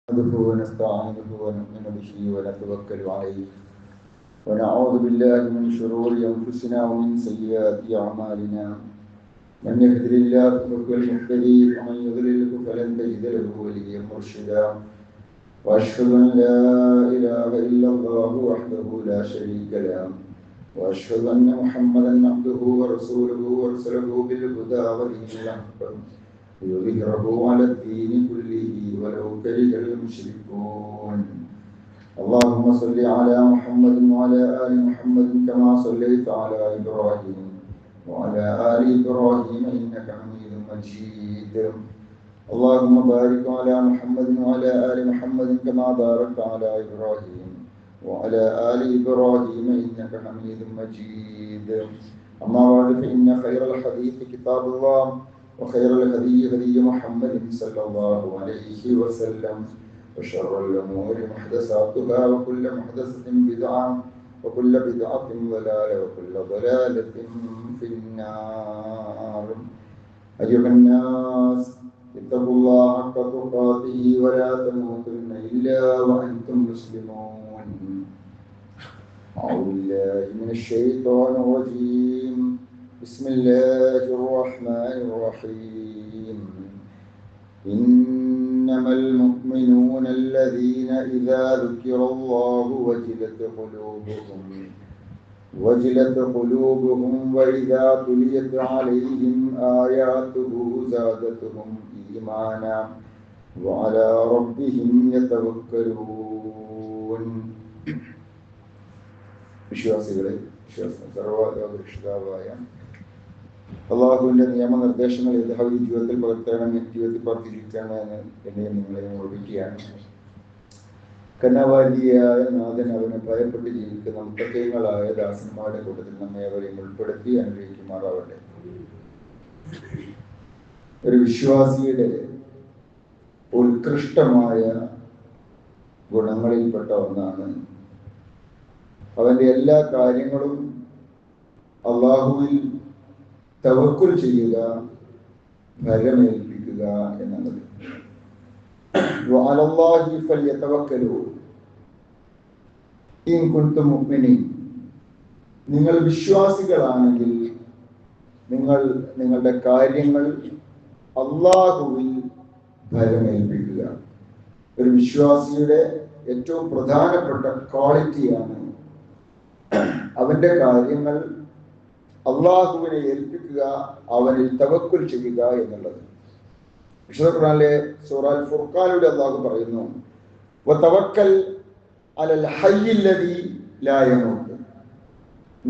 نحمده ونستعينه ونؤمن به ونتوكل عليه ونعوذ بالله من شرور أنفسنا ومن سيئات أعمالنا من يهده الله فهو المهتدي ومن يضلل فلن تجد له وليا مرشدا وأشهد أن لا إله إلا الله وحده لا شريك له وأشهد أن محمدا عبده ورسوله أرسله بالهدى ودين الحق ليظهره على الدين كله ولو كره المشركون. اللهم صل على محمد وعلى آل محمد كما صليت على إبراهيم وعلى آل إبراهيم إنك حميد مجيد. اللهم بارك على محمد وعلى آل محمد كما باركت على إبراهيم وعلى آل إبراهيم إنك حميد مجيد. أما بعد فإن خير الحديث كتاب الله وخير الهدي هدي محمد صلى الله عليه وسلم وشر الأمور محدثاتها وكل محدثة بدعة وكل بدعة ضلالة وكل ضلالة في النار. أيها الناس اتقوا الله حق تقاته ولا تموتن إلا وأنتم مسلمون. أعوذ بالله من الشيطان الرجيم. بسم الله الرحمن الرحيم. إنما المؤمنون الذين إذا ذكر الله وجلت قلوبهم وإذا تليت عليهم آياته زادتهم إيمانا وعلى ربهم يتوكلون. സർവ്വരക്ഷിതാവായ അള്ളാഹുവിന്റെ നിയമനിർദ്ദേശങ്ങൾ യഥാവിധി ജീവിതത്തിൽ പകർത്തണം, ജീവിതത്തിൽ പ്രവർത്തിക്കണമെന്ന് എന്നെയും നിങ്ങളെയും ഓർമ്മിക്കുകയാണ്. കന്നവാലിയായ നാഥൻ അവനെ ഭയപ്പെട്ട് ജീവിക്കുന്ന മുത്തക്കൈകളായ ദാസന്മാരുടെ കൂട്ടത്തിൽ നമ്മെ അവരെയും ഉൾപ്പെടുത്തി അനുഗ്രഹിക്കുമാറാവട്ടെ. ഒരു വിശ്വാസിയുടെ ഉത്കൃഷ്ടമായ ഗുണങ്ങളിൽപ്പെട്ട ഒന്നാണ് അവന്റെ എല്ലാ കാര്യങ്ങളും അള്ളാഹുവിൽ തവക്കുൽ ചെയ്യുക, ഫലമേൽപ്പിക്കുക എന്നുള്ളത്. വഅലല്ലാഹി ഫൽയതവക്കലൂ ഇൻ കുൻതും മുഅ്മിനീൻ. നിങ്ങൾ വിശ്വാസികളാണെങ്കിൽ നിങ്ങൾ നിങ്ങളുടെ കാര്യങ്ങൾ അള്ളാഹുവിൽ ഫലമേൽപ്പിക്കുക. ഒരു വിശ്വാസിയുടെ ഏറ്റവും പ്രധാനപ്പെട്ട ക്വാളിറ്റിയാണ് അവന്റെ കാര്യങ്ങൾ അള്ളാഹുവിനെ ഏൽപ്പിക്കുക, അവനിൽ തവക്കുൽ ചെയ്യുക എന്നുള്ളത്. വിശുദ്ധ ഖുർആനിലെ സൂറ അൽ ഫുർഖാനിലൂടെ അള്ളാഹു പറയുന്നു, വതവക്കൽ അലൽ ഹയ്യിൽ ലദീ ലാ യമൂത്ത്.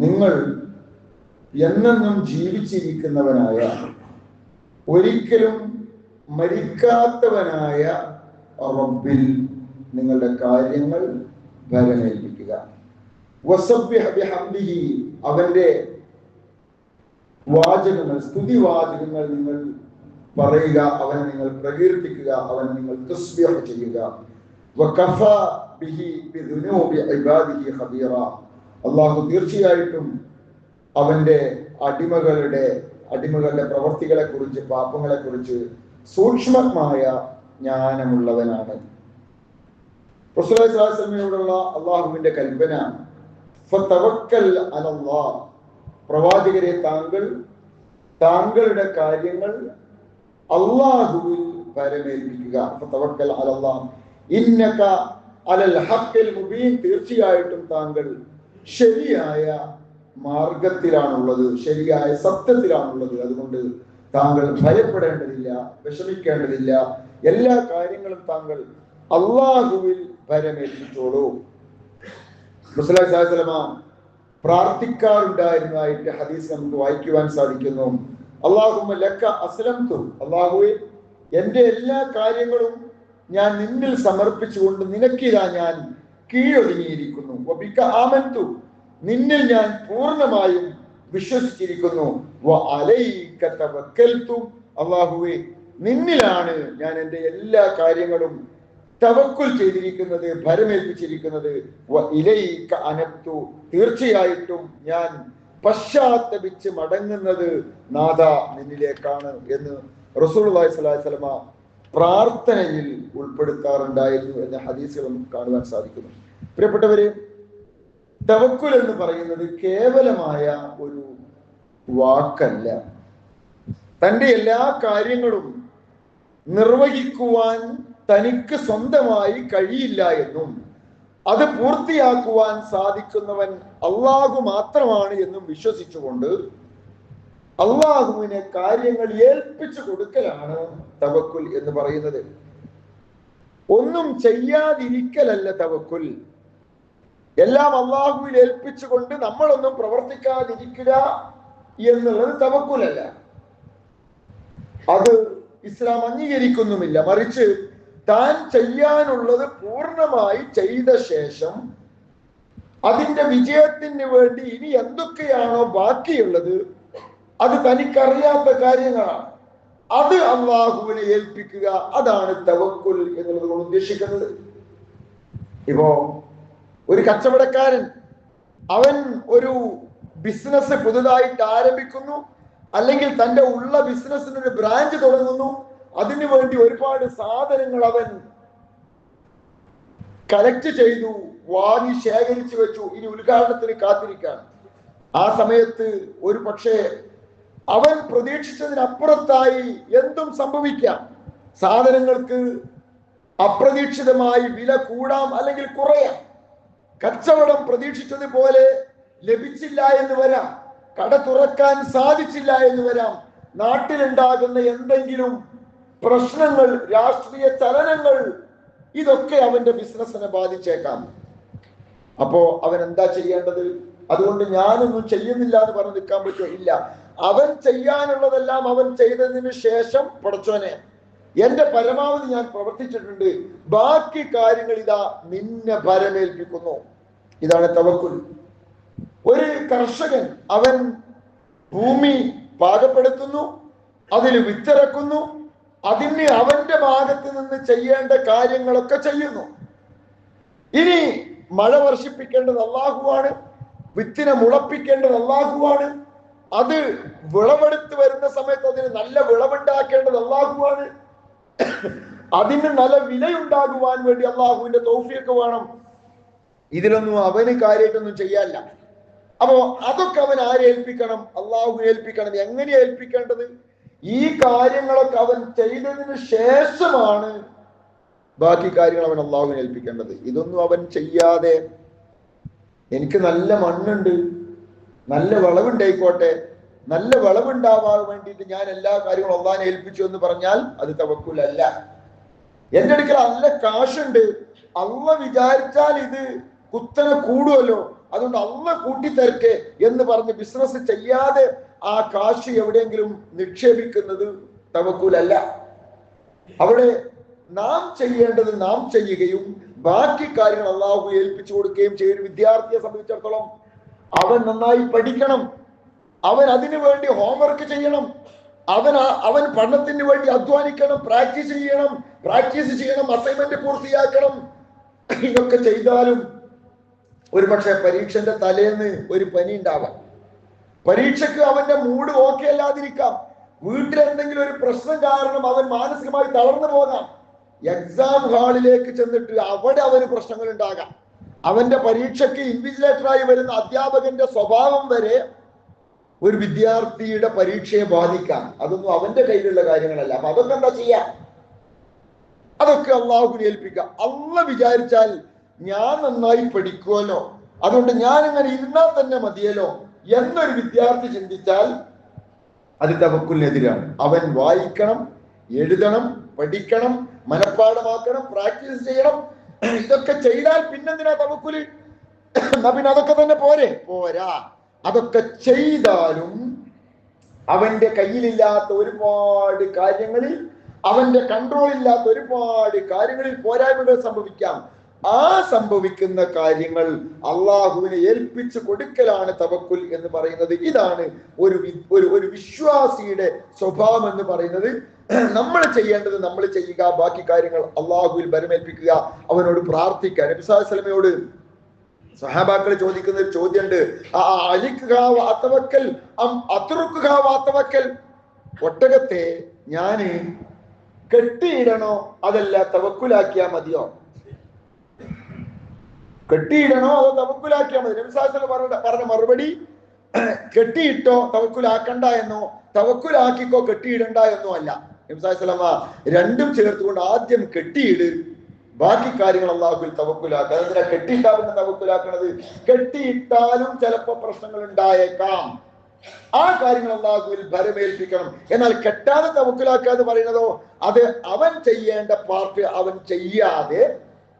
നിങ്ങൾ എന്നെന്നും ജീവിച്ചിരിക്കുന്നവനായ, ഒരിക്കലും മരിക്കാത്തവനായ റബ്ബിൽ നിങ്ങളുടെ കാര്യങ്ങൾ ഫലമേൽപ്പിക്കുക. വസബ്ബിഹ് ബിഹംദിഹി. അവന്റെ വാചകങ്ങൾ, സ്തുതി വാചകങ്ങൾ നിങ്ങൾ പറയുക, അവനെ നിങ്ങൾ പ്രകീർത്തിക്കുക, അവനെ നിങ്ങൾ തസ്ബീഹ് ചെയ്യുക. വകഫാ ബിഹി ബിദുനൂബി ഇബാദിഹി ഖബീറ. അല്ലാഹു തീർച്ചയായിട്ടും അവന്റെ അടിമകളുടെ പ്രവർത്തികളെ കുറിച്ച്, പാപങ്ങളെ കുറിച്ച് സൂക്ഷ്മമായ ജ്ഞാനമുള്ളവനാണ്. റസൂലുള്ളാഹി സ്വല്ലല്ലാഹു അലൈഹി വസല്ലമയോടുള്ള അല്ലാഹുവിന്റെ കൽപ്പന ഫതവക്കൽ അലല്ലാഹ്. പ്രവാചകരെ, താങ്കളുടെ കാര്യങ്ങൾ അല്ലാഹുവിൽ ഫലമേൽപ്പിക്കുക. ഫതവക്കൽ അലല്ലാഹ് ഇന്നക അലൽ ഹഖിൽ മുബീൻ. തീർച്ചയായിട്ടും താങ്കൾ ശരിയായ മാർഗത്തിലാണുള്ളത്, ശരിയായ സത്യത്തിലാണുള്ളത്. അതുകൊണ്ട് താങ്കൾ ഭയപ്പെടേണ്ടതില്ല, വിഷമിക്കേണ്ടതില്ല. എല്ലാ കാര്യങ്ങളും താങ്കൾ അല്ലാഹുവിൽ ഫലമേൽപ്പിച്ചോളൂ. റസൂലുള്ളാഹി സ്വല്ലല്ലാഹു അലൈഹി വസല്ലം പ്രാർത്ഥിക്കാറുണ്ടായിരുന്നതായിട്ട് ഹദീസ് നമുക്ക് വായിക്കുവാൻ സാധിക്കുന്നു. അല്ലാഹുമ്മ ലക അസ്ലംതു. അല്ലാഹുവേ, എൻ്റെ എല്ലാ കാര്യങ്ങളും ഞാൻ നിന്നിൽ സമർപ്പിച്ചുകൊണ്ട് നിനക്കിതാ ഞാൻ കീഴൊതുങ്ങിയിരിക്കുന്നു. വബിക ആമൻതു. നിന്നിൽ ഞാൻ പൂർണ്ണമായും വിശ്വസിച്ചിരിക്കുന്നു. വഅലൈക തവക്കൽതു. അല്ലാഹുവേ, നിന്നിലാണ് ഞാൻ എൻ്റെ എല്ലാ കാര്യങ്ങളും തവക്കുൽ ചെയ്തിരിക്കുന്നത്, ഭരമേൽപ്പിച്ചിരിക്കുന്നത്. വഇലൈക അനബ്തു. തീർച്ചയായിട്ടും ഞാൻ പശ്ചാത്തപിച്ച് മടങ്ങുന്നത് നാഥ നിന്നിലേക്കാണ് എന്ന് റസൂലുള്ളാഹി സ്വല്ലല്ലാഹു അലൈഹി വസല്ലം പ്രാർത്ഥനയിൽ ഉൾപ്പെടുത്താറുണ്ടായിരുന്നു എന്ന ഹദീസുകൾ നമുക്ക് കാണുവാൻ സാധിക്കുന്നു. പ്രിയപ്പെട്ടവരെ, തവക്കുൽ എന്ന് പറയുന്നത് കേവലമായ ഒരു വാക്കല്ല. തൻ്റെ എല്ലാ കാര്യങ്ങളും നിർവഹിക്കുവാൻ തനിക്ക് സ്വന്തമായി കഴിയില്ല എന്നും അത് പൂർത്തിയാക്കുവാൻ സാധിക്കുന്നവൻ അള്ളാഹു മാത്രമാണ് എന്നും വിശ്വസിച്ചുകൊണ്ട് അള്ളാഹുവിനെ കാര്യങ്ങൾ ഏൽപ്പിച്ചു കൊടുക്കലാണ് തവക്കുൽ എന്ന് പറയുന്നത്. ഒന്നും ചെയ്യാതിരിക്കലല്ല തവക്കുൽ. എല്ലാം അള്ളാഹുവിൽ ഏൽപ്പിച്ചുകൊണ്ട് നമ്മളൊന്നും പ്രവർത്തിക്കാതിരിക്കുക എന്നുള്ളത് തവക്കുലല്ല. അത് ഇസ്ലാം അംഗീകരിക്കുന്നുമില്ല. മറിച്ച് താൻ ചെയ്യാനുള്ളത് പൂർണ്ണമായി ചെയ്ത ശേഷം അതിന്റെ വിജയത്തിന് വേണ്ടി ഇനി എന്തൊക്കെയാണോ ബാക്കിയുള്ളത് അത് തനിക്കറിയാത്ത കാര്യങ്ങളാണ്, അത് അള്ളാഹുവിനെ ഏൽപ്പിക്കുക. അതാണ് തവക്കുൽ എന്നുള്ളത് കൊണ്ട് ഉദ്ദേശിക്കുന്നത്. ഇപ്പോ ഒരു കച്ചവടക്കാരൻ അവൻ ഒരു ബിസിനസ് പുതുതായിട്ട് ആരംഭിക്കുന്നു, അല്ലെങ്കിൽ തൻ്റെ ഉള്ള ബിസിനസ്സിന് ഒരു ബ്രാഞ്ച് തുടങ്ങുന്നു. അതിനു വേണ്ടി ഒരുപാട് സാധനങ്ങൾ അവൻ കളക്ട് ചെയ്തു, വാങ്ങി ശേഖരിച്ചു വെച്ചു. ഇനി ഉദ്ഘാടനത്തിന് കാത്തിരിക്കുകയാണ്. ആ സമയത്ത് ഒരു പക്ഷേ അവൻ പ്രതീക്ഷിച്ചതിനപ്പുറത്തായി എന്തും സംഭവിക്കാം. സാധനങ്ങൾക്ക് അപ്രതീക്ഷിതമായി വില കൂടാം, അല്ലെങ്കിൽ കുറയാം. കച്ചവടം പ്രതീക്ഷിച്ചതുപോലെ ലഭിച്ചില്ല എന്ന് വരാം. കട തുറക്കാൻ സാധിച്ചില്ല എന്ന് വരാം. നാട്ടിലുണ്ടാകുന്ന എന്തെങ്കിലും പ്രശ്നങ്ങൾ, രാഷ്ട്രീയ ചലനങ്ങൾ, ഇതൊക്കെ അവന്റെ ബിസിനസ്സിനെ ബാധിച്ചേക്കാം. അപ്പോ അവൻ എന്താ ചെയ്യേണ്ടത്? അതുകൊണ്ട് ഞാനൊന്നും ചെയ്യുന്നില്ല എന്ന് പറഞ്ഞ് നിൽക്കാൻ പറ്റുമോ? ഇല്ല. അവൻ ചെയ്യാനുള്ളതെല്ലാം അവൻ ചെയ്തതിന് ശേഷം, പടച്ചോനെ എന്റെ പരമാവധി ഞാൻ പ്രവർത്തിച്ചിട്ടുണ്ട്, ബാക്കി കാര്യങ്ങൾ ഇതാ നിന്നെ ഭരമേൽപ്പിക്കുന്നു. ഇതാണ് തവക്കുൽ. ഒരു കർഷകൻ അവൻ ഭൂമി പാകപ്പെടുത്തുന്നു, അതിൽ വിത്തിറക്കുന്നു, അതിന് അവന്റെ ഭാഗത്ത് നിന്ന് ചെയ്യേണ്ട കാര്യങ്ങളൊക്കെ ചെയ്യുന്നു. ഇനി മഴ വർഷിപ്പിക്കേണ്ടത് അല്ലാഹുവാണ്, വിത്തിനെ മുളപ്പിക്കേണ്ടത് അല്ലാഹുവാണ്, അത് വിളവെടുത്ത് വരുന്ന സമയത്ത് അതിന് നല്ല വിളവുണ്ടാക്കേണ്ടത് അല്ലാഹുവാണ്, അതിന് നല്ല വിലയുണ്ടാകുവാൻ വേണ്ടി അള്ളാഹുവിന്റെ തൗഫീഖ് വേണം. ഇതിലൊന്നും അവന് കാര്യമായിട്ടൊന്നും ചെയ്യാനില്ല. അപ്പോ അതൊക്കെ അവൻ ആരെ ഏൽപ്പിക്കണം? അള്ളാഹു ഏൽപ്പിക്കണം. എങ്ങനെയാ ഏൽപ്പിക്കേണ്ടത്? ഈ കാര്യങ്ങളൊക്കെ അവൻ ചെയ്തതിന് ശേഷമാണ് ബാക്കി കാര്യങ്ങൾ അവൻ അള്ളാഹുവിനെ ഏൽപ്പിക്കേണ്ടത്. ഇതൊന്നും അവൻ ചെയ്യാതെ എനിക്ക് നല്ല മണ്ണുണ്ട്, നല്ല വിളവുണ്ടായിക്കോട്ടെ, നല്ല വിളവുണ്ടാവാൻ വേണ്ടിയിട്ട് ഞാൻ എല്ലാ കാര്യങ്ങളും അള്ളാഹിനെ ഏൽപ്പിച്ചു എന്ന് പറഞ്ഞാൽ അത് തവക്കുലല്ല. എന്റെ അടുക്കൽ നല്ല കാശുണ്ട്, അള്ള വിചാരിച്ചാൽ ഇത് കുത്തനെ കൂടുമല്ലോ, അതുകൊണ്ട് അള്ള കൂട്ടിത്തരക്കെ എന്ന് പറഞ്ഞ് ബിസിനസ് ചെയ്യാതെ ആ കാശ് എവിടെയെങ്കിലും നിക്ഷേപിക്കുന്നത് തവക്കുലല്ല. അവിടെ നാം ചെയ്യേണ്ടത് നാം ചെയ്യുകയും ബാക്കി കാര്യങ്ങൾ അള്ളാഹു ഏൽപ്പിച്ചു കൊടുക്കുകയും ചെയ്യും. വിദ്യാർത്ഥിയെ സംബന്ധിച്ചിടത്തോളം അവൻ നന്നായി പഠിക്കണം, അവൻ അതിനു വേണ്ടി ഹോംവർക്ക് ചെയ്യണം, അവൻ പഠനത്തിന് വേണ്ടി അധ്വാനിക്കണം, പ്രാക്ടീസ് ചെയ്യണം, അസൈൻമെന്റ് പൂർത്തിയാക്കണം. ഇതൊക്കെ ചെയ്താലും ഒരു പക്ഷെ പരീക്ഷന്റെ തലേന്ന് ഒരു പനി ഉണ്ടാവാം, പരീക്ഷയ്ക്ക് അവന്റെ മൂഡ് ഓക്കെ അല്ലാതിരിക്കാം, വീട്ടിലെന്തെങ്കിലും ഒരു പ്രശ്നം കാരണം അവൻ മാനസികമായി തളർന്നു പോകാം, എക്സാം ഹാളിലേക്ക് ചെന്നിട്ട് അവിടെ അവന് പ്രശ്നങ്ങൾ ഉണ്ടാകാം. അവന്റെ പരീക്ഷയ്ക്ക് ഇൻവിജിലേറ്ററായി വരുന്ന അധ്യാപകന്റെ സ്വഭാവം വരെ ഒരു വിദ്യാർത്ഥിയുടെ പരീക്ഷയെ ബാധിക്കാം. അതൊന്നും അവന്റെ കയ്യിലുള്ള കാര്യങ്ങളല്ല. അപ്പൊ അതൊക്കെ എന്താ ചെയ്യാം? അതൊക്കെ അള്ളാഹുവിനെ ഏൽപ്പിക്കാം. അള്ള വിചാരിച്ചാൽ ഞാൻ നന്നായി പഠിക്കുമല്ലോ, അതുകൊണ്ട് ഞാൻ ഇങ്ങനെ ഇരുന്നാൽ തന്നെ മതിയല്ലോ എന്നൊരു വിദ്യാർത്ഥി ചിന്തിച്ചാൽ അത് തവക്കുലിനെതിരാണ്. അവൻ വായിക്കണം, എഴുതണം, പഠിക്കണം, മനഃപ്പാഠമാക്കണം, പ്രാക്ടീസ് ചെയ്യണം. ഇതൊക്കെ ചെയ്താൽ പിന്നെന്തിനാ തവക്കുല്? പിന്നെ അതൊക്കെ തന്നെ പോരാ. അതൊക്കെ ചെയ്താലും അവന്റെ കയ്യിലില്ലാത്ത ഒരുപാട് കാര്യങ്ങളിൽ, അവന്റെ കൺട്രോളില്ലാത്ത ഒരുപാട് കാര്യങ്ങളിൽ പോരായ്മകൾ സംഭവിക്കാം. ആ സംഭവിക്കുന്ന കാര്യങ്ങൾ അള്ളാഹുവിനെ ഏൽപ്പിച്ചു കൊടുക്കലാണ് തവക്കുൽ എന്ന് പറയുന്നത്. ഇതാണ് ഒരു വിശ്വാസിയുടെ സ്വഭാവം എന്ന് പറയുന്നത്. നമ്മൾ ചെയ്യേണ്ടത് നമ്മൾ ചെയ്യുക, ബാക്കി കാര്യങ്ങൾ അള്ളാഹുവിൽ ബരമേൽപ്പിക്കുക, അവനോട് പ്രാർത്ഥിക്കുക. നബി സല്ലല്ലാഹു അലൈഹി വസല്ലമയോട് സഹാബാക്കൾ ചോദിക്കുന്ന ഒരു ചോദ്യമുണ്ട്, ഒട്ടകത്തെ ഞാന് കെട്ടിയിടണോ അതല്ല തവക്കുലാക്കിയാ മതിയോ? കെട്ടിയിടണോ അതോ തവക്കുലാക്കിയാൽ മതി? നബി സല്ലല്ലാഹു അലൈഹി വസല്ലം പറഞ്ഞ മറുപടി കെട്ടിയിട്ടോ തവക്കുലാക്കണ്ട എന്നോ തവക്കുലാക്കിക്കോ കെട്ടിയിടണ്ട എന്നോ അല്ല. നബി സല്ലല്ലാഹു അലൈഹി വസല്ലം രണ്ടും ചേർത്തുകൊണ്ട് ആദ്യം കെട്ടിയിട്, ബാക്കി കാര്യങ്ങൾ അള്ളാഹുവിൽ തവക്കുലാക്കുക. അതെന്തിനാ കെട്ടിയിട്ടാ പിന്നെ തവക്കുലാക്കണത്? കെട്ടിയിട്ടാലും ചിലപ്പോ പ്രശ്നങ്ങൾ ഉണ്ടായേക്കാം. ആ കാര്യങ്ങൾ അള്ളാഹുവിൽ ഭരമേൽപ്പിക്കണം. എന്നാൽ കെട്ടാതെ തവക്കുലാക്കുക എന്ന് പറയുന്നതോ അത് അവൻ ചെയ്യേണ്ട പാർട്ട് അവൻ ചെയ്യാതെ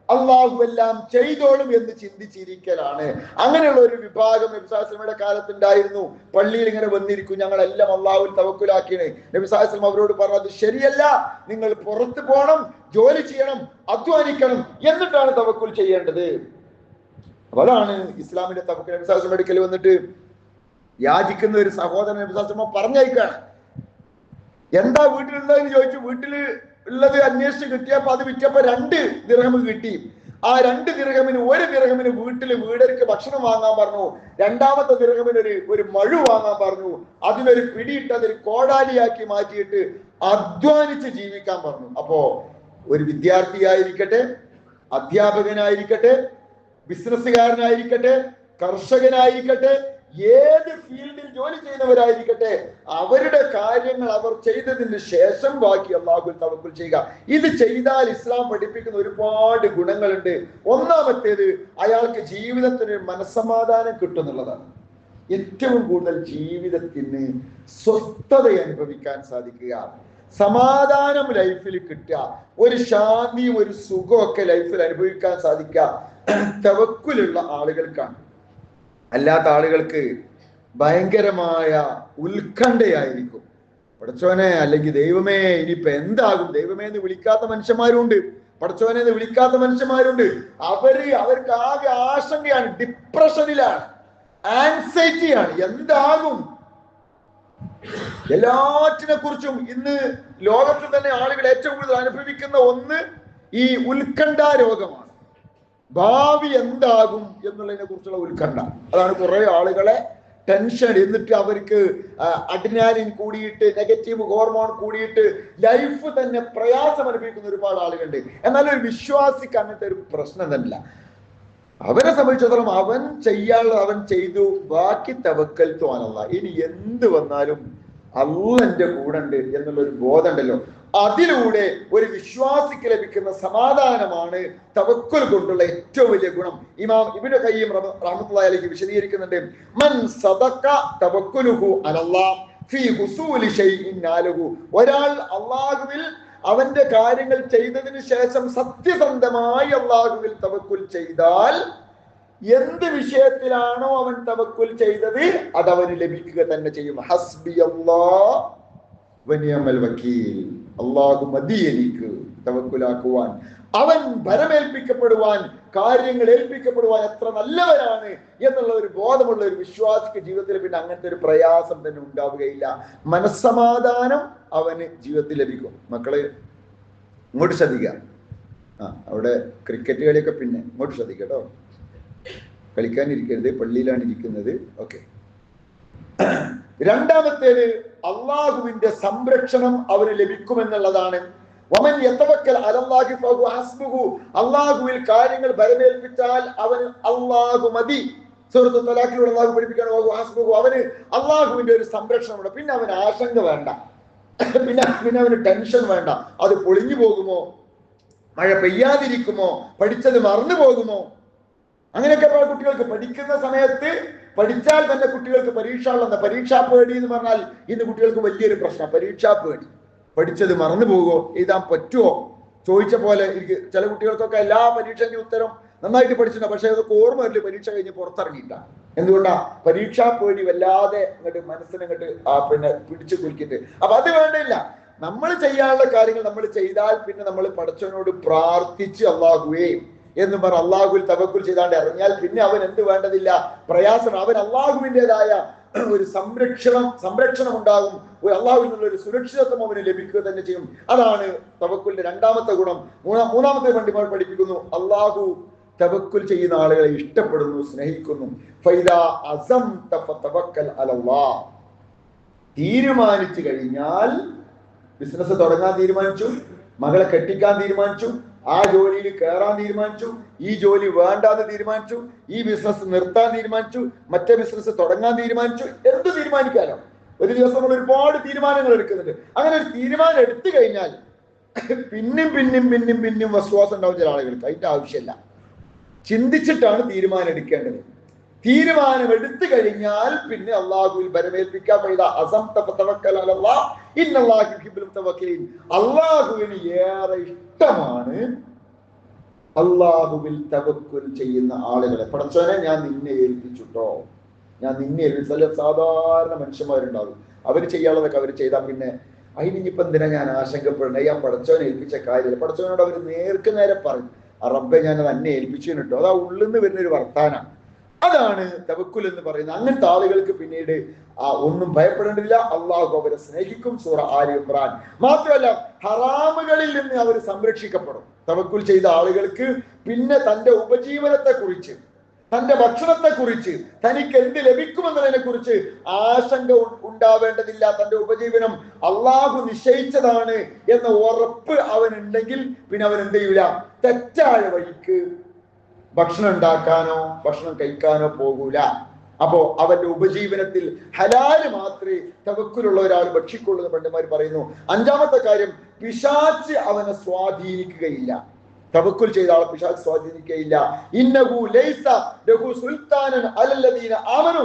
അള്ളാഹു എല്ലാം ചെയ്തോളും എന്ന് ചിന്തിച്ചിരിക്കലാണ്. അങ്ങനെയുള്ള ഒരു വിഭാഗം നബി സല്ലല്ലാഹു അലൈഹി വസല്ലമയുടെ കാലത്തുണ്ടായിരുന്നു. പള്ളിയിൽ ഇങ്ങനെ വന്നിരിക്കും, ഞങ്ങളെല്ലാം അള്ളാഹുവിൽ തവക്കുലാക്കിയാണ്. നബി സല്ലല്ലാഹു അലൈഹി വസല്ലം അവരോട് പറഞ്ഞത് ശരിയല്ല, നിങ്ങൾ പുറത്ത് പോകണം, ജോലി ചെയ്യണം, അധ്വാനിക്കണം, എന്നിട്ടാണ് തവക്കുൽ ചെയ്യേണ്ടത്. അപ്പൊ അതാണ് ഇസ്ലാമിന്റെ തവക്കുൽ. നബി സല്ലല്ലാഹു അലൈഹി വസല്ലം അടുക്കൽ വന്നിട്ട് യാചിക്കുന്ന ഒരു സഹോദരൻ നബി സല്ലല്ലാഹു അലൈഹി വസല്ലം പറഞ്ഞയക്കാണ്. എന്താ വീട്ടിലുള്ളതെന്ന് ചോദിച്ചു. വീട്ടില് ഉള്ളത് അന്വേഷിച്ച് കിട്ടിയപ്പോ അത് വിറ്റപ്പോ 2 ദിർഹം കിട്ടി. ആ 2 ദിർഹമിന് 1 ദിർഹമിന് വീട്ടില് വീടർക്ക് ഭക്ഷണം വാങ്ങാൻ പറഞ്ഞു. 2ാമത്തെ ദിർഹമിന് ഒരു മഴു വാങ്ങാൻ പറഞ്ഞു. അതിനൊരു പിടിയിട്ട് അതൊരു കോടാലിയാക്കി മാറ്റിയിട്ട് അധ്വാനിച്ച് ജീവിക്കാൻ പറഞ്ഞു. അപ്പോ ഒരു വിദ്യാർത്ഥിയായിരിക്കട്ടെ, അധ്യാപകനായിരിക്കട്ടെ, ബിസിനസ്സുകാരനായിരിക്കട്ടെ, കർഷകനായിരിക്കട്ടെ, ഏത് ഫീൽഡിൽ ജോലി ചെയ്യുന്നവരായിരിക്കട്ടെ, അവരുടെ കാര്യങ്ങൾ അവർ ചെയ്തതിന് ശേഷം ബാക്കി അള്ളാഹുവിൽ തവക്കുൽ ചെയ്യുക. ഇത് ചെയ്താൽ ഇസ്ലാം പഠിപ്പിക്കുന്ന ഒരുപാട് ഗുണങ്ങളുണ്ട്. ഒന്നാമത്തേത് അയാൾക്ക് ജീവിതത്തിന് മനസ്സമാധാനം കിട്ടുന്നുള്ളതാണ്. ഏറ്റവും കൂടുതൽ ജീവിതത്തിന് സ്വസ്ഥത അനുഭവിക്കാൻ സാധിക്കുക, സമാധാനം ലൈഫിൽ കിട്ടുക, ഒരു ശാന്തിയും ഒരു സുഖവും ഒക്കെ ലൈഫിൽ അനുഭവിക്കാൻ സാധിക്കുക തവക്കുലുള്ള ആളുകൾക്കാണ്. അല്ലാത്ത ആളുകൾക്ക് ഭയങ്കരമായ ഉത്കണ്ഠയായിരിക്കും. പടച്ചോനെ, അല്ലെങ്കിൽ ദൈവമേ ഇനിയിപ്പോ എന്താകും, ദൈവമേ എന്ന് വിളിക്കാത്ത മനുഷ്യന്മാരുണ്ട്, പടച്ചോനെ എന്ന് വിളിക്കാത്ത മനുഷ്യന്മാരുണ്ട്. അവർക്ക് ആകെ ആശങ്കയാണ്, ഡിപ്രഷനിലാണ്, ആൻസൈറ്റിയാണ്. എന്താകും? എല്ലാറ്റിനെ കുറിച്ചും ഇന്ന് ലോകത്തിൽ തന്നെ ആളുകൾ ഏറ്റവും കൂടുതൽ അനുഭവിക്കുന്ന ഒന്ന് ഈ ഉത്കണ്ഠ രോഗമാണ്. ഭാവി എന്താകും എന്നുള്ളതിനെ കുറിച്ചുള്ള ഉത്കണ്ഠ. അതാണ് കുറെ ആളുകളെ ടെൻഷൻ. എന്നിട്ട് അവർക്ക് അഡ്രിനാലിൻ കൂടിയിട്ട്, നെഗറ്റീവ് ഹോർമോൺ കൂടിയിട്ട് ലൈഫ് തന്നെ പ്രയാസം അനുഭവിക്കുന്ന ഒരുപാട് ആളുകളുണ്ട്. എന്നാൽ ഒരു വിശ്വാസിക്ക് അങ്ങനത്തെ ഒരു പ്രശ്നം തന്നെയില്ല. അവനെ സംബന്ധിച്ചിടത്തോളം അവൻ ചെയ്യാനുള്ളത് അവൻ ചെയ്തു, ബാക്കി തവക്കൽത്തു അലല്ലാഹ്. ഇനി എന്ത് വന്നാലും അല്ലാഹ് എന്റെ കൂടെ ഉണ്ട് എന്നുള്ളൊരു ബോധം ഉണ്ടല്ലോ, അതിലൂടെ ഒരു വിശ്വാസിക്ക് ലഭിക്കുന്ന സമാധാനമാണ് തവക്കുൽ കൊണ്ടുള്ള ഏറ്റവും വലിയ ഗുണം. ഇമാം ഇബ്നു ഖയ്യിം റഹ്മത്തുള്ളാഹി അലൈഹി വിശദീകരിക്കുന്നുണ്ട്, മൻ സദഖ തവക്കുലുഹു അലല്ലാഹ് ഫീ ഹുസൂലി ഷൈഇൻ നാലഹു. ഒരാൾ അല്ലാഹുവിൽ അവന്റെ കാര്യങ്ങൾ ചെയ്തതിനു ശേഷം സത്യസന്ധമായി അല്ലാഹുവിൽ തവക്കുൽ ചെയ്താൽ എന്ത് വിഷയത്തിലാണോ അവൻ തവക്കുൽ ചെയ്തത് അത് അവന് ലഭിക്കുക തന്നെ ചെയ്യും. ഹസ്ബിയല്ലാഹ് വനിഅമൽ വക്കീൽ. അല്ലാഹു മതി എനിക്ക് തവക്കുലാക്കുവാൻ, അവൻ ഭരമേൽപ്പിക്കപ്പെടുവാൻ, കാര്യങ്ങൾ ഏൽപ്പിക്കപ്പെടുവാൻ എത്ര നല്ലവരാണ് എന്നുള്ള ഒരു ബോധമുള്ള ഒരു വിശ്വാസിക്ക് ജീവിതത്തിൽ പിന്നെ അങ്ങനത്തെ ഒരു പ്രയാസം തന്നെ ഉണ്ടാവുകയില്ല. മനസ്സമാധാനം അവന് ജീവിതത്തിൽ ലഭിക്കും. മക്കള് ഇങ്ങോട്ട് ശ്രദ്ധിക്കുക. അവിടെ ക്രിക്കറ്റ് കളിയൊക്കെ പിന്നെ ഇങ്ങോട്ട് ശ്രദ്ധിക്കട്ടോ, കളിക്കാനിരിക്കരുത്, പള്ളിയിലാണ് ഇരിക്കുന്നത്. ഓക്കെ. രണ്ടാമത്തേത് അള്ളാഹുവിന്റെ സംരക്ഷണം അവന് ലഭിക്കുമെന്നുള്ളതാണ്. വമൻ യതവക്കൽ അലല്ലാഹി ഫഹുവ ഹസ്ബുഹു. അള്ളാഹുവിൽ കാര്യങ്ങൾ ഭരമേൽപ്പിച്ചാൽ അവന് അള്ളാഹു മതി. സൂറത്തുൽ തലാഖിലൂടെ അള്ളാഹു പഠിപ്പിക്കുകയാണ് ഫഹുവ ഹസ്ബുഹു. അവന് അള്ളാഹുവിന്റെ ഒരു സംരക്ഷണമുണ്ട്. പിന്നെ അവന് ആശങ്ക വേണ്ട, പിന്നെ അവന് ടെൻഷൻ വേണ്ട. അത് പൊളിഞ്ഞു പോകുമോ, മഴ പെയ്യാതിരിക്കുമോ, പഠിച്ചത് മറന്നു പോകുമോ, അങ്ങനെയൊക്കെ കുട്ടികൾക്ക് പഠിക്കുന്ന സമയത്ത് പഠിച്ചാൽ തന്നെ കുട്ടികൾക്ക് പരീക്ഷാ പേടി എന്ന് പറഞ്ഞാൽ ഇന്ന് കുട്ടികൾക്ക് വലിയൊരു പ്രശ്നം. പരീക്ഷാ പേടി, പഠിച്ചത് മറന്നു പോകുമോ, എഴുതാൻ പറ്റുമോ, ചോദിച്ച പോലെ ചില കുട്ടികൾക്കൊക്കെ എല്ലാ പരീക്ഷന്റെ ഉത്തരം നന്നായിട്ട് പഠിച്ചിട്ടുണ്ട്, പക്ഷെ അതൊക്കെ ഓർമ്മ വരില്ല പരീക്ഷ കഴിഞ്ഞ് പുറത്തിറങ്ങിയില്ല. എന്തുകൊണ്ടാ? പരീക്ഷാ പേടി വല്ലാതെ അങ്ങോട്ട് മനസ്സിനങ്ങോട്ട് പിന്നെ പിടിച്ചു കുലിക്കിട്ട്. അപ്പൊ അത് വേണ്ടില്ല. നമ്മൾ ചെയ്യാനുള്ള കാര്യങ്ങൾ നമ്മൾ ചെയ്താൽ പിന്നെ നമ്മൾ പടച്ചവനോട് പ്രാർത്ഥിച്ച് അല്ലാഹുവേ എന്ന് പറഞ്ഞ അള്ളാഹുവിൽ തവക്കുൽ ചെയ്താണ്ട് ഇറങ്ങിയാൽ പിന്നെ അവൻ എന്ത് വേണ്ടതില്ല, പ്രയാസം. അവൻ അള്ളാഹുവിൻ്റെതായ ഒരു സംരക്ഷണം ഉണ്ടാകും. ഒരു അള്ളാഹുവിൽ നിന്നുള്ള ഒരു സുരക്ഷിതത്വം അവന് ലഭിക്കുക തന്നെ ചെയ്യും. അതാണ് തവക്കുലിന്റെ രണ്ടാമത്തെ ഗുണം. മൂന്നാമത്തെ പണ്ഡിതന്മാർ പഠിപ്പിക്കുന്നു, അള്ളാഹു തവക്കുൽ ചെയ്യുന്ന ആളുകളെ ഇഷ്ടപ്പെടുന്നു, സ്നേഹിക്കുന്നു. ഫൈദാ അസംത ഫതവക്കൽ അലല്ലാഹ്. തീരുമാനിച്ചു കഴിഞ്ഞാൽ, ബിസിനസ് തുടങ്ങാൻ തീരുമാനിച്ചു, മകളെ കെട്ടിക്കാൻ തീരുമാനിച്ചു, ആ ജോലിയിൽ കയറാൻ തീരുമാനിച്ചു, ഈ ജോലി വേണ്ടാന്ന് തീരുമാനിച്ചു, ഈ ബിസിനസ് നിർത്താൻ തീരുമാനിച്ചു, മറ്റേ ബിസിനസ് തുടങ്ങാൻ തീരുമാനിച്ചു, എന്ത് തീരുമാനിക്കാലോ. ഒരു ദിവസം നമ്മൾ ഒരുപാട് തീരുമാനങ്ങൾ എടുക്കുന്നുണ്ട്. അങ്ങനെ ഒരു തീരുമാനം എടുത്തു കഴിഞ്ഞാൽ പിന്നെയും വസ്വാസം ഉണ്ടാവും ചില ആളുകൾക്ക്. അതിന്റെ ആവശ്യമില്ല. ചിന്തിച്ചിട്ടാണ് തീരുമാനം എടുക്കേണ്ടത്. തീരുമാനം എടുത്തു കഴിഞ്ഞാൽ പിന്നെ അള്ളാഹുവിൽ ബരമേൽപ്പിക്കാൻ അള്ളാഹുവിന് ഏറെ ഇഷ്ടമാണ് അള്ളാഹുവിൽ തവക്കുൽ ചെയ്യുന്ന ആളുകളെ. പടച്ചോനെ ഞാൻ നിന്നെ ഏൽപ്പിച്ചുട്ടോ, ഞാൻ നിന്നെ ഏൽപ്പിച്ച സാധാരണ മനുഷ്യന്മാരുണ്ടാവും, അവര് ചെയ്യാനുള്ളതൊക്കെ അവർ ചെയ്താൽ പിന്നെ അതിനിപ്പോ എന്തിനാ ഞാൻ ആശങ്കപ്പെടണേ, ഞാൻ പടച്ചോനെ ഏൽപ്പിച്ച കാര്യമില്ല. പടച്ചോനോട് അവർ നേർക്ക് നേരെ പറയും, റബ്ബെ ഞാനത് എന്നെ ഏൽപ്പിച്ചു കേട്ടോ. അത് ആ ഉള്ളിൽ നിന്ന് വരുന്നൊരു വർത്താനാണ്. അതാണ് തവക്കുൽ എന്ന് പറയുന്നത്. അങ്ങനത്തെ ആളുകൾക്ക് പിന്നീട് ഒന്നും ഭയപ്പെടേണ്ടില്ല. അള്ളാഹു അവരെ സ്നേഹിക്കും. സൂറ ആലി ഇമ്രാൻ. മാത്രമല്ല ഹറാമുകളിൽ നിന്ന് അവർ സംരക്ഷിക്കപ്പെടും. തവക്കുൽ ചെയ്ത ആളുകൾക്ക് പിന്നെ തന്റെ ഉപജീവനത്തെ കുറിച്ച്, തന്റെ ഭക്ഷണത്തെ കുറിച്ച്, തനിക്ക് എന്ത് ലഭിക്കുമെന്നതിനെ കുറിച്ച് ആശങ്ക ഉണ്ടാവേണ്ടതില്ല. തന്റെ ഉപജീവനം അള്ളാഹു നിശ്ചയിച്ചതാണ് എന്ന ഉറപ്പ് അവനുണ്ടെങ്കിൽ പിന്നെ അവൻ എന്ത് ചെയ്യൂല, തെറ്റായ വഴിക്ക് ഭക്ഷണം ഉണ്ടാക്കാനോ ഭക്ഷണം കഴിക്കാനോ പോകൂല. അപ്പോ അവന്റെ ഉപജീവനത്തിൽ ഹലാല് മാത്രമേ തവക്കുലുള്ള ഒരാൾ ഭക്ഷിക്കുള്ളൂ എന്ന് പണ്ഡിതന്മാർ പറയുന്നു. അഞ്ചാമത്തെ കാര്യം, പിശാച് അവനെ സ്വാധീനിക്കുകയില്ല. തവക്കുൽ ചെയ്ത ആളെ പിശാച് സ്വാധീനിക്കുകയില്ല. ഇന്നഹു ലൈസ ലഹു സുൽത്താനൻ അലല്ലദീന ആമനു,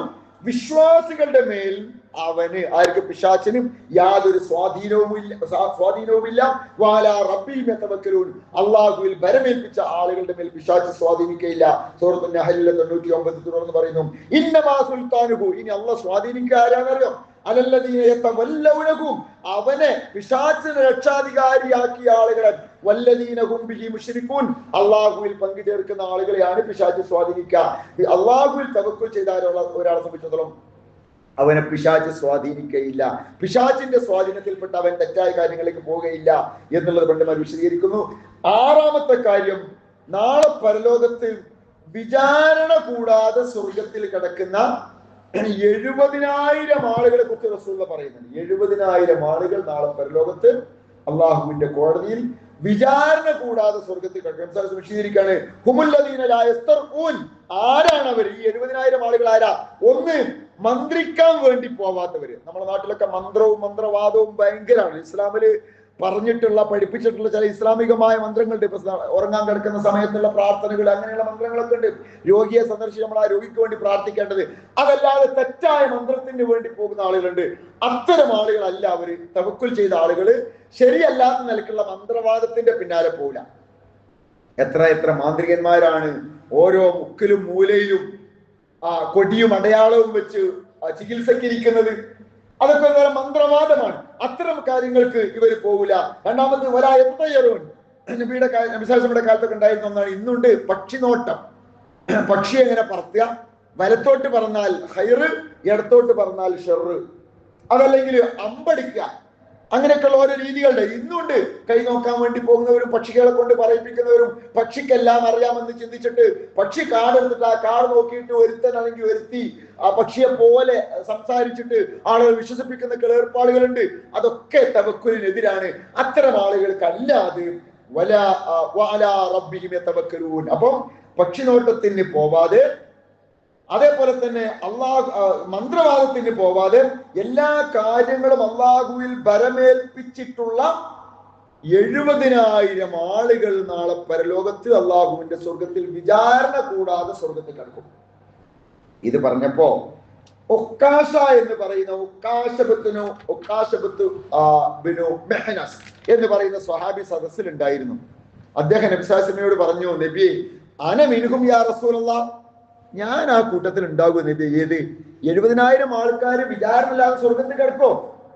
വിശ്വാസികളുടെ മേൽ അവന്, ആർക്ക്, പിശാചിനും യാതൊരു സ്വാധീനവുമില്ല. വാലാ റബ്ബിഹിം യതവക്കലൂൻ, അല്ലാഹുവിൽ ബരമേൽപ്പിച്ച ആളുകളുടെ മേൽ പിശാച് സ്വാധീനിക്കുകയില്ല. സൂറത്തുൻ നഹ്ലിലെ 99 തുടർന്ന് പറയുന്നു, ഇന്നമാ സുൽത്താനുഹു, ഇനി അല്ലാഹു സ്വാധീനിക്കുക ആരാണെന്നറിയോ, അലല്ലദീന യതവല്ലൗനഹു, അവനെ പിശാചിനെ രക്ഷാധികാരിയാക്കിയ ആളുകളെ, വല്ലദീന ഹും ബിഹി മുശ്രികൂൻ, അല്ലാഹുവിൽ പങ്കു ചേർക്കുന്ന ആളുകളെയാണ് പിശാച് സ്വാധീനിക്കുക. അല്ലാഹുവിൽ തവക്കുൽ ചെയ്ത ഒരാളെ സംബന്ധിച്ചിടത്തോളം അവനെ പിശാച് സ്വാധീനിക്കുകയില്ല. പിശാചിന്റെ സ്വാധീനത്തിൽപ്പെട്ട് അവൻ തെറ്റായ കാര്യങ്ങളിലേക്ക് പോവുകയില്ല എന്നുള്ളത് പണ്ഡിതന്മാർ വിശദീകരിക്കുന്നു. ആറാമത്തെ കാര്യം, നാളെ പരലോകത്ത് വിചാരണ കൂടാതെ സ്വർഗത്തിൽ കിടക്കുന്ന 70,000 ആളുകളെ കുറിച്ച് റസൂലുള്ളാഹി പറയുന്നുണ്ട്. 70,000 ആളുകൾ നാളെ പരലോകത്ത് അള്ളാഹുവിന്റെ കോടതിയിൽ വിചാരണ കൂടാതെ സ്വർഗത്തിൽ കിടക്കും. വിശദീകരിക്കാണ്, ഹുമുല്ലദീന ലാ യസ്തർഊൻ, ആരാണ് അവർ? ഈ 70,000 ആളുകൾ ആരാ? ഒന്ന്, മന്ത്രിക്കാൻ വേണ്ടി പോവാത്തവര്. നമ്മുടെ നാട്ടിലൊക്കെ മന്ത്രവും മന്ത്രവാദവും ഭയങ്കരമാണ്. ഇസ്ലാമില് പറഞ്ഞിട്ടുള്ള, പഠിപ്പിച്ചിട്ടുള്ള ചില ഇസ്ലാമികമായ മന്ത്രങ്ങളുണ്ട്. ഇപ്പൊ ഉറങ്ങാൻ കിടക്കുന്ന സമയത്തുള്ള പ്രാർത്ഥനകൾ, അങ്ങനെയുള്ള മന്ത്രങ്ങളൊക്കെ ഉണ്ട്. രോഗിയെ സന്ദർശിച്ച് നമ്മൾ ആ രോഗിക്ക് വേണ്ടി പ്രാർത്ഥിക്കേണ്ടത്. അതല്ലാതെ തെറ്റായ മന്ത്രത്തിന് വേണ്ടി പോകുന്ന ആളുകളുണ്ട്. അത്തരം ആളുകളല്ല അവര്. തവക്കുൽ ചെയ്ത ആളുകള് ശരിയല്ലാത്ത നിലക്കുള്ള മന്ത്രവാദത്തിന്റെ പിന്നാലെ പോവില്ല. എത്ര മാന്ത്രികന്മാരാണ് ഓരോ മുക്കിലും മൂലയിലും കൊടിയും അടയാളവും വെച്ച് ചികിത്സക്കിരിക്കുന്നത്. അതൊക്കെ ഒരു മന്ത്രവാദമാണ്. അത്തരം കാര്യങ്ങൾക്ക് ഇവർ പോകില്ല. രണ്ടാമത് നബിയുടെ കാലത്തൊക്കെ ഉണ്ടായിരുന്ന ഒന്നാണ്, ഇന്നുണ്ട് പക്ഷിനോട്ടം. പക്ഷി എങ്ങനെ പറത്തുക, വലത്തോട്ട് പറന്നാൽ ഹൈറ്, ഇടത്തോട്ട് പറന്നാൽ ഷെറ്, അതല്ലെങ്കിൽ അമ്പടിക്കുക, അങ്ങനെയൊക്കെയുള്ള ഓരോ രീതികളുണ്ട്. ഇന്നുണ്ട് കൈ നോക്കാൻ വേണ്ടി പോകുന്നവരും പക്ഷികളെ കൊണ്ട് പറയിപ്പിക്കുന്നവരും. പക്ഷിക്കെല്ലാം അറിയാമെന്ന് ചിന്തിച്ചിട്ട് പക്ഷി കാടെടുത്തിട്ട് ആ കാട് നോക്കിയിട്ട് ഒരുത്തൻ അല്ലെങ്കിൽ ഒരുത്തി ആ പക്ഷിയെ പോലെ സംസാരിച്ചിട്ട് ആളുകൾ വിശ്വസിപ്പിക്കുന്ന ഏർപ്പാടുകളുണ്ട്. അതൊക്കെ തവക്കുലിനെതിരാണ്. അത്തരം ആളുകൾക്ക് അല്ലാതെ വലാ റബ്ബിഹിം യതവക്കലൂൻ. അപ്പം പക്ഷിനോട്ടത്തിന് പോവാതെ, അതേപോലെ തന്നെ മന്ത്രവാദത്തിന് പോവാതെ എല്ലാ കാര്യങ്ങളും അള്ളാഹുവിൽ ബരമേൽപ്പിച്ചിട്ടുള്ള 70,000 ആളുകൾ നാളെ പരലോകത്ത് അള്ളാഹുവിന്റെ സ്വർഗത്തിൽ വിചാരണ കൂടാതെ സ്വർഗത്തിൽ കിടക്കും. ഇത് പറഞ്ഞപ്പോ ഒക്കാശ എന്ന് പറയുന്ന എന്ന് പറയുന്ന സ്വഹാബി സദസ്സിലുണ്ടായിരുന്നു. അദ്ദേഹം നബി സല്ലല്ലാഹു അലൈഹി വസല്ലമയോട് പറഞ്ഞു, നബിയെ, അന മിൻഹും യാ റസൂലല്ലാഹ്, ഞാൻ ആ കൂട്ടത്തിൽ ഉണ്ടാകും നബി. ഏത് 70,000 ആൾക്കാര് വിചാരണയില്ലാതെ സ്വർഗത്തിൽ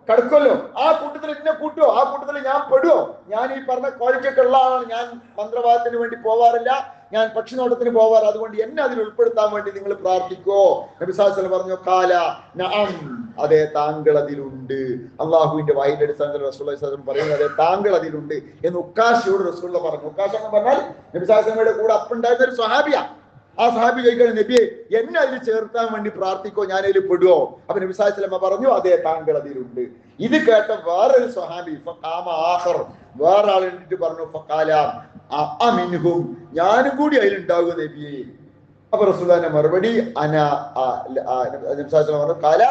കിടക്കുമല്ലോ, ആ കൂട്ടത്തിൽ എന്നെ കൂട്ടുമോ? ആ കൂട്ടത്തിൽ ഞാൻ പെടുവോ? ഞാൻ ഈ പറഞ്ഞ ക്വാളിറ്റിയൊക്കെ ഉള്ള ആളാണ്. ഞാൻ മന്ത്രവാദത്തിന് വേണ്ടി പോവാറില്ല, ഞാൻ പക്ഷിനോട്ടത്തിന് പോവാറ്. അതുകൊണ്ട് എന്നെ അതിൽ ഉൾപ്പെടുത്താൻ വേണ്ടി നിങ്ങൾ പ്രാർത്ഥിക്കോ? നബി സല്ലല്ലാഹു അലൈഹി വസല്ലം പറഞ്ഞു, ഖാല നഅം, അതെ താങ്കൾ അതിലുണ്ട്. അള്ളാഹുവിന്റെ വായിന്റെ അടിസ്ഥാനത്തിൽ റസൂലുള്ളാഹി സ്വല്ലല്ലാഹു അലൈഹി വസല്ലം പറയുന്നത് അതെ താങ്കൾ അതിലുണ്ട് എന്ന് ഉക്കാശയോട് റസൂലുള്ളാഹി പറഞ്ഞു. ഉക്കാശ എന്ന് പറഞ്ഞാൽ നബി സല്ലല്ലാഹു അലൈഹി വസല്ലമയുടെ കൂടെ അപ്പുണ്ടായിരുന്ന ഒരു സ്വഹാബിയ. ആ സഹാബി ചോദിക്കണം, നബിയെ എന്നെ അതിൽ ചേർത്താൻ വേണ്ടി പ്രാർത്ഥിക്കോ, ഞാൻ അതിൽ പെടുവോ? അപ്പൊ നബി സല്ലല്ലാഹു അലൈഹി വസല്ലം പറഞ്ഞു, അതെ, താങ്കൾ അതിലുണ്ട്. ഇത് കേട്ട വേറൊരു സ്വഹാബി വേറെ ആളെന്നിട്ട് പറഞ്ഞു, ഫഖാല അമിൻഹും, ഞാനും കൂടി അതിലുണ്ടാകും നബിയെ. അപ്പൊ റസൂലുള്ളാഹിന്റെ മറുപടി പറഞ്ഞു, കാല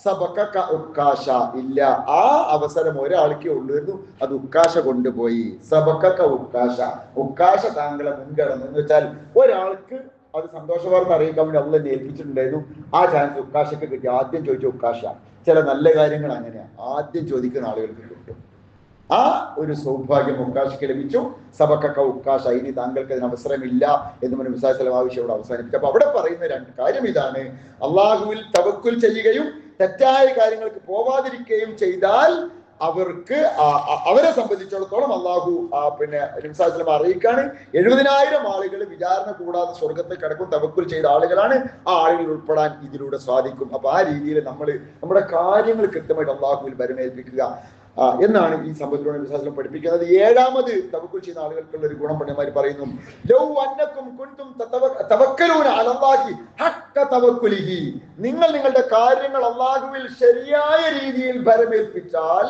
സബഖക ഉക്കാശ, ഇല്ല, ആ അവസരം ഒരാൾക്കേ ഉള്ളൂ, അത് ഉക്കാശ കൊണ്ടുപോയി. സബഖക ഉക്കാശ, ഉക്കാശ താങ്കളെ മുൻകടന്നു എന്ന് വെച്ചാൽ ഒരാൾക്ക് അത് സന്തോഷ വാർത്ത അറിയിക്കാൻ വേണ്ടി അള്ളാഹ് ഏൽപ്പിച്ചിട്ടുണ്ടായിരുന്നു. ആ ചാൻസ് ഉക്കാശക്ക് കിട്ടി. ആദ്യം ചോദിച്ച ഉക്കാശ. ചില നല്ല കാര്യങ്ങൾ അങ്ങനെയാ, ആദ്യം ചോദിക്കുന്ന ആളുകൾക്ക് കിട്ടും. ആ ഒരു സൗഭാഗ്യം ഉക്കാശയ്ക്ക് ലഭിച്ചു. സബഖക ഉക്കാശ, ഇനി താങ്കൾക്ക് അതിന് അവസരമില്ല എന്ന് നബി സല്ലല്ലാഹു അലൈഹി വസല്ലം ആവശ്യം അവസാനിപ്പിച്ചു. അപ്പൊ അവിടെ പറയുന്ന രണ്ട് കാര്യം ഇതാണ്: അള്ളാഹുവിൽ തവക്കുൽ ചെയ്യുകയും തെറ്റായ കാര്യങ്ങൾക്ക് പോവാതിരിക്കുകയും ചെയ്താൽ അവർക്ക് അവരെ സംബന്ധിച്ചിടത്തോളം അള്ളാഹു നബി സല്ലല്ലാഹു അലൈഹി വസല്ലം അറിയിക്കാണ്, 70,000 ആളുകൾ വിചാരണ കൂടാതെ സ്വർഗത്തിൽ കിടക്കും തവക്കുൽ ചെയ്ത ആളുകളാണ്. ആ ആളുകൾ ഉൾപ്പെടാൻ ഇതിലൂടെ സാധിക്കും. അപ്പൊ ആ രീതിയിൽ നമ്മൾ നമ്മുടെ കാര്യങ്ങൾ കൃത്യമായിട്ട് അള്ളാഹുവിൽ വരമേൽപ്പിക്കുക എന്നാണ് ഈ സംഭവത്തിലൂടെ നബി സല്ലല്ലാഹു അലൈഹി വസല്ലം പഠിപ്പിക്കുന്നത്. ഏഴാമത് തവക്കുൽ ചെയ്യുന്ന ആളുകൾക്കുള്ള ഒരു ഗുണം പണ്ഡിതന്മാർ പറയുന്നു, ലൗ അന്നകും കുൻതും തവക്കലൂന അലല്ലാഹി ഹഖ്ക തവക്കുലിഹി, നിങ്ങൾ നിങ്ങളുടെ കാര്യങ്ങൾ അല്ലാഹുവിൽ ശരിയായ രീതിയിൽ ഭരമേൽപ്പിച്ചാൽ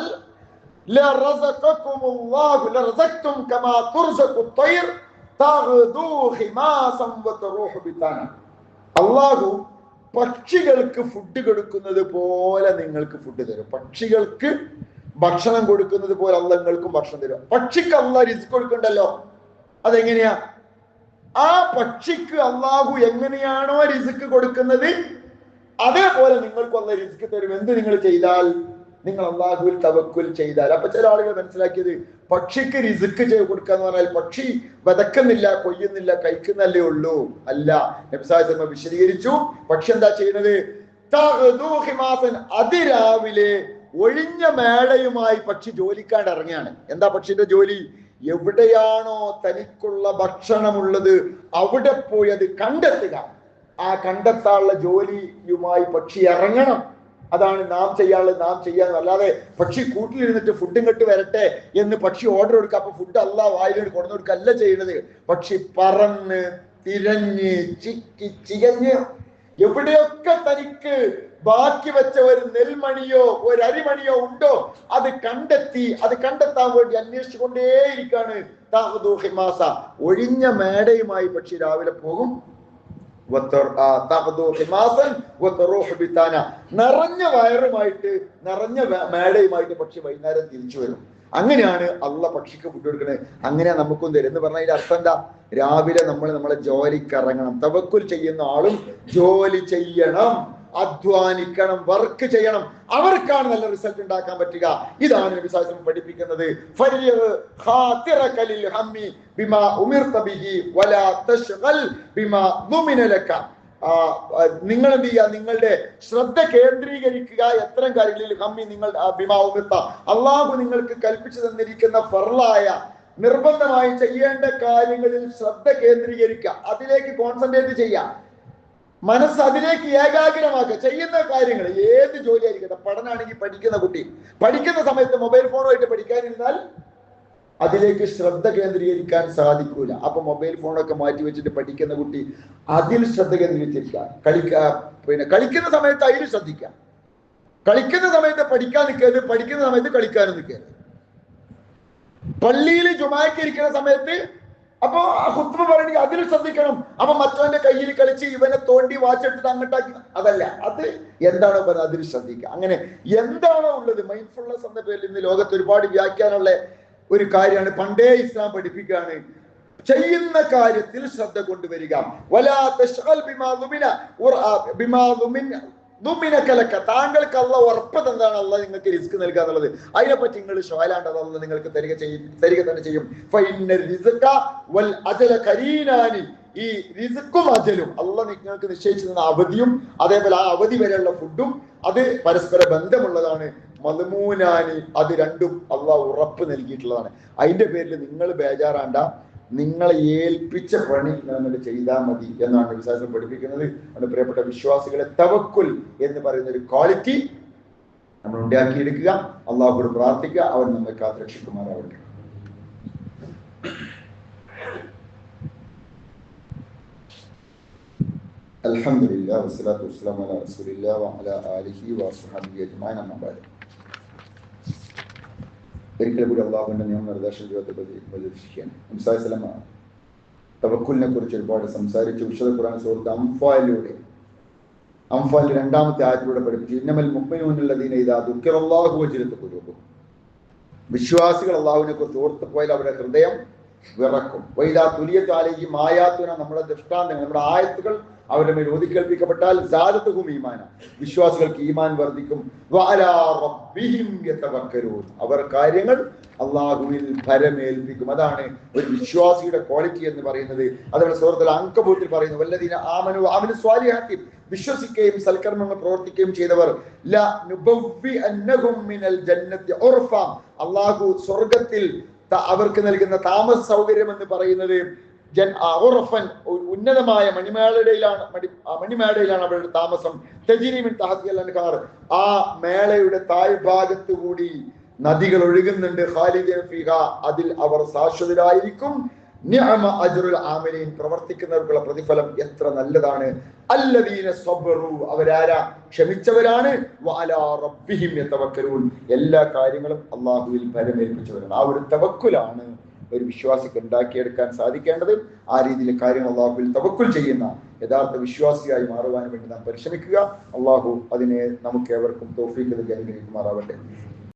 ലറസഖകുമുല്ലാഹു ലറസഖ്തും കമാ തുർസഖു ത്വയ്ർ തഗ്ദു ഖിമാസൻ വതറൂഹു ബിതാന, അല്ലാഹു പക്ഷികൾക്ക് ഫുഡ് കൊടുക്കുന്നത് പോലെ നിങ്ങൾക്ക് ഫുഡ് തരും. പക്ഷികൾക്ക് ഭക്ഷണം കൊടുക്കുന്നത് പോലെ അള്ളാഹ് നിങ്ങൾക്കും ഭക്ഷണം തരും. പക്ഷിക്ക് അള്ളാഹ് റിസ്ക് കൊടുക്കണ്ടല്ലോ. അതെങ്ങനെയാ? ആ പക്ഷിക്ക് അള്ളാഹു എങ്ങനെയാണോ റിസ്ക് കൊടുക്കുന്നത് അതേപോലെ നിങ്ങൾക്കും അള്ളാഹ് റിസ്ക് തരും. എന്ത് നിങ്ങൾ ചെയ്താൽ? നിങ്ങൾ അള്ളാഹുവിൽ തവക്കുൽ ചെയ്താൽ. അപ്പൊ ചില ആളുകൾ മനസ്സിലാക്കിയത് പക്ഷിക്ക് റിസ്ക് കൊടുക്കുക എന്ന് പറഞ്ഞാൽ പക്ഷി വതക്കുന്നില്ല, കൊയ്യുന്നില്ല, കഴിക്കുന്നല്ലേ ഉള്ളൂ. അല്ല, നബി സല്ലല്ലാഹു അലൈഹി വസല്ലം വിശദീകരിച്ചു. പക്ഷി എന്താ ചെയ്യുന്നത്? അതിരാവിലെ ഒഴിഞ്ഞ മേടയുമായി പക്ഷി ജോലിക്കാണ്ട് ഇറങ്ങിയാണ്. എന്താ പക്ഷിന്റെ ജോലി? എവിടെയാണോ തനിക്കുള്ള ഭക്ഷണമുള്ളത് അവിടെ പോയി അത് കണ്ടെത്തുക. ആ കണ്ടെത്താനുള്ള ജോലിയുമായി പക്ഷി ഇറങ്ങണം. അതാണ് നാം ചെയ്യാനുള്ളത്. നാം ചെയ്യാൻ, അല്ലാതെ പക്ഷി കൂട്ടിലിരുന്നിട്ട് ഫുഡും കെട്ട് വരട്ടെ എന്ന് പക്ഷി ഓർഡർ കൊടുക്കുക, അപ്പൊ ഫുഡ് അല്ലാ വായിലോട്ട് കൊണ്ടു കൊടുക്കുക അല്ല ചെയ്യുന്നത്. പക്ഷി പറന്ന് തിരഞ്ഞ് ചിക്കി ചികഞ്ഞ് എവിടെയൊക്കെ തനിക്ക് ബാക്കി വെച്ച ഒരു നെൽമണിയോ ഒരു അരിമണിയോ ഉണ്ടോ അത് കണ്ടെത്തി, അത് കണ്ടെത്താൻ വേണ്ടി അന്വേഷിച്ചു കൊണ്ടേയിരിക്കാണ്. ഒഴിഞ്ഞ മേടയുമായി പക്ഷി രാവിലെ പോകും. നിറഞ്ഞ വയറുമായിട്ട് നിറഞ്ഞ മേടയുമായിട്ട് പക്ഷി വൈകുന്നേരം തിരിച്ചു വരും. അങ്ങനെയാണ് അള്ളാഹ് പക്ഷിക്ക് ഫുഡ് കൊടുക്കുന്നത്. അങ്ങനെയാ നമുക്കും തരും എന്ന് പറഞ്ഞാൽ അതിന്റെ അർത്ഥം എന്താ? രാവിലെ നമ്മളെ ജോലിക്ക് ഇറങ്ങണം. തവക്കുൽ ചെയ്യുന്ന ആളും ജോലി ചെയ്യണം, അധ്വാനിക്കണം, വർക്ക് ചെയ്യണം. അവർക്കാണ് നല്ല റിസൾട്ട് ഉണ്ടാക്കാൻ പറ്റുക. ഇതാണ് നബി സല്ലല്ലാഹു അലൈഹി വസല്ലം പഠിപ്പിക്കുന്നത്. നിങ്ങൾ എന്ത് ചെയ്യുക? നിങ്ങളുടെ ശ്രദ്ധ കേന്ദ്രീകരിക്കുക എത്തരം കാര്യങ്ങളിൽ നിങ്ങൾ അള്ളാഹു നിങ്ങൾക്ക് കൽപ്പിച്ചു തന്നിരിക്കുന്ന ഫർളായ നിർബന്ധമായി ചെയ്യേണ്ട കാര്യങ്ങളിൽ ശ്രദ്ധ കേന്ദ്രീകരിക്കുക. അതിലേക്ക് കോൺസെൻട്രേറ്റ് ചെയ്യുക. മനസ്സ് അതിലേക്ക് ഏകാഗ്രമാക്കുക. ചെയ്യുന്ന കാര്യങ്ങൾ ഏത് ജോലി ആയിരിക്കട്ടെ, പഠനമാണെങ്കിൽ പഠിക്കുന്ന കുട്ടി പഠിക്കുന്ന സമയത്ത് മൊബൈൽ ഫോണുമായിട്ട് പഠിക്കാനിരുന്നാൽ അതിലേക്ക് ശ്രദ്ധ കേന്ദ്രീകരിക്കാൻ സാധിക്കൂല. അപ്പൊ മൊബൈൽ ഫോണൊക്കെ മാറ്റി വെച്ചിട്ട് പഠിക്കുന്ന കുട്ടി അതിൽ ശ്രദ്ധ കേന്ദ്രീകരിച്ചിരിക്കുക. കളിക്കുന്ന സമയത്ത് അതിൽ ശ്രദ്ധിക്കുക. കളിക്കുന്ന സമയത്ത് പഠിക്കാൻ നിൽക്കരുത്, പഠിക്കുന്ന സമയത്ത് കളിക്കാനും നിൽക്കരുത്. പള്ളിയിൽ ജുമാക്ക് ഇരിക്കുന്ന സമയത്ത് അപ്പൊ ഖുത്ബ പറയണെങ്കിൽ അതിൽ ശ്രദ്ധിക്കണം. അപ്പൊ മറ്റവന്റെ കയ്യിൽ കളിച്ച് ഇവനെ തോണ്ടി വാച്ചെടുത്തിട്ട് അങ്ങോട്ടാക്കി, അതല്ല. അത് എന്താണോ പറയുന്നത് അതിൽ ശ്രദ്ധിക്കുക. അങ്ങനെ എന്താണോ ഉള്ളത് മൈൻഡ്ഫുൾനെസ് എന്ന പേരിൽ ഇന്ന് ലോകത്ത് ഒരുപാട് വ്യാഖ്യാനമുള്ള ഒരു കാര്യമാണ്. പണ്ടേ ഇസ്ലാം പഠിപ്പിക്കുകയാണ്, ചെയ്യുന്ന കാര്യത്തിൽ ശ്രദ്ധ കൊണ്ടുവരിക. താങ്കൾക്ക് അള്ളാഹ് ഉറപ്പ് എന്താണ് അള്ളാഹ് നിങ്ങൾക്ക് റിസ്ക് നൽകുക എന്നുള്ളത്. അതിനെപ്പറ്റി നിങ്ങൾ ഷോലാണ്ട് അള്ളാഹ് നിങ്ങൾക്ക് തരിക തന്നെ ചെയ്യും. ഈ റിസ്ക്കും അജലും അള്ളാഹ് നിങ്ങൾക്ക് നിശ്ചയിച്ചു തന്ന അവധിയും അതേപോലെ ആ അവധി വരെയുള്ള ഫുഡും അത് പരസ്പര ബന്ധമുള്ളതാണ്. മദ്മൂനാനി, അത് രണ്ടും അള്ളാഹ് ഉറപ്പ് നൽകിയിട്ടുള്ളതാണ്. അതിന്റെ പേരിൽ നിങ്ങൾ ബേജാറാണ്ട, നിങ്ങളെ ഏൽപ്പിച്ച പണി നിങ്ങൾ ചെയ്താൽ മതി എന്നാണ് വിശ്വാസം പഠിപ്പിക്കുന്നത്. അത് പ്രിയപ്പെട്ട വിശ്വാസികളെ, തവക്കുൽ എന്ന് പറയുന്ന ഒരു ക്വാളിറ്റി നമ്മൾ ഉണ്ടാക്കിയെടുക്കുക. അള്ളാഹുവോട് പ്രാർത്ഥിക്കുക, അവൻ നമ്മെ കാത്തുരക്ഷിക്കുമാറാവട്ടെ. അൽഹംദുലില്ലാ വസ്സലാത്തു വസ്സലാമു അലാ റസൂലില്ലാ വഅലാ ആലിഹി വസ്വഹ്ബിഹി അജ്മഈൻ. അമ്മാ ബഅദ്. ഒരിക്കൽ കൂടി അള്ളാഹുവിന്റെ നിയമനിർദ്ദേശം ജീവിതത്തെ പ്രദർശിക്കുകയാണ്. നബി സല്ലല്ലാഹു അലൈഹി വസല്ലം തവക്കുലിനെ കുറിച്ച് ഒരുപാട് സംസാരിച്ചു. വിശുദ്ധ ഖുർആൻ സൂറത്ത് അംഫാൽ രണ്ടാമത്തെ ആയത്തിലൂടെ പഠിപ്പിച്ചു. ഇന്നമൽ മുഅ്മിനൂനല്ലദീന ഇദാ ദുക്കിറല്ലാഹു വജിലത് ഖുലൂബുഹും. വിശ്വാസികൾ അള്ളാഹുവിനെ കുറിച്ച് ഓർത്തു പോയാൽ അവരുടെ ഹൃദയം വിറക്കും. വൈദാ തുലിയത്ത് അലൈഹിം ആയാത്തുന, നമ്മുടെ ദൃഷ്ടാന്തങ്ങൾ, നമ്മുടെ ആയത്തുകൾ അവരുടെ മേൽ ഓതിക്കേൽപ്പിക്കപ്പെട്ടാൽ സാദത്തുഹും ഈമാന, വിശ്വാസികൾക്ക് ഈമാൻ വർദ്ധിക്കും. വഅലാ റബ്ബിഹിം യതവക്കലൂൻ, അവർ കാര്യങ്ങൾ അള്ളാഹുവിൽ ഭരമേൽപ്പിക്കും. അതാണ് ഒരു വിശ്വാസിയുടെ ക്വാളിറ്റി എന്ന് പറയുന്നത്. അതുപോലെ സൂറത്തുൽ അൻകബൂത്തിൽ പറയുന്നു, വല്ലദീന ആമനു വഅമിലു സ്വാലിഹാത്തി, വിശ്വസിക്കുകയും സൽക്കർമ്മങ്ങൾ പ്രവർത്തിക്കുകയും ചെയ്തവർ ല നുബവ്വി അന്നഹും മിനൽ ജന്നത്തി ഉർഫ, അള്ളാഹു സ്വർഗ്ഗത്തിൽ അവർക്ക് നൽകുന്ന താമസ സൗകര്യം എന്ന് പറയുന്നത് ഉന്നതമായ മണിമേടയിലാണ് അവരുടെ താമസം. തജ്രീമിൻ തഹ്തിൽ അൻഹാർ, ആ മേളയുടെ താഴ്ഭാഗത്തു കൂടി നദികൾ ഒഴുകുന്നുണ്ട്. ഖാലിദീന ഫീഹാ, അതിൽ അവർ ശാശ്വതരായിരിക്കും. നിഅമ അജ്റുൽ ആമിലീൻ, പ്രവർത്തിക്കുന്നവർക്കുള്ള പ്രതിഫലം എത്ര നല്ലതാണ്. അല്ലദീന സബറു, അവരാരാ? ക്ഷമിച്ചവരാണ്. വഅലാ റബ്ബിഹിം യതവക്കലൂൻ, എല്ലാ കാര്യങ്ങളും അല്ലാഹുവിൽ ഭരമേൽപ്പിച്ചവരാണ്. ആ ഒരു തവക്കുലാണ് ഒരു വിശ്വാസിക്ക് ഉണ്ടാക്കിയെടുക്കാൻ സാധിക്കേണ്ടത്. ആ രീതിയിൽ കാര്യങ്ങൾ അള്ളാഹുവിൽ തവക്കുൽ ചെയ്യുന്ന യഥാർത്ഥ വിശ്വാസിയായി മാറുവാൻ വേണ്ടി നാം പരിശ്രമിക്കുക. അള്ളാഹു അതിനെ നമുക്ക് ഏവർക്കും തൗഫീഖ് നൽകി അനുഗ്രഹിക്കുമാറാവട്ടെ.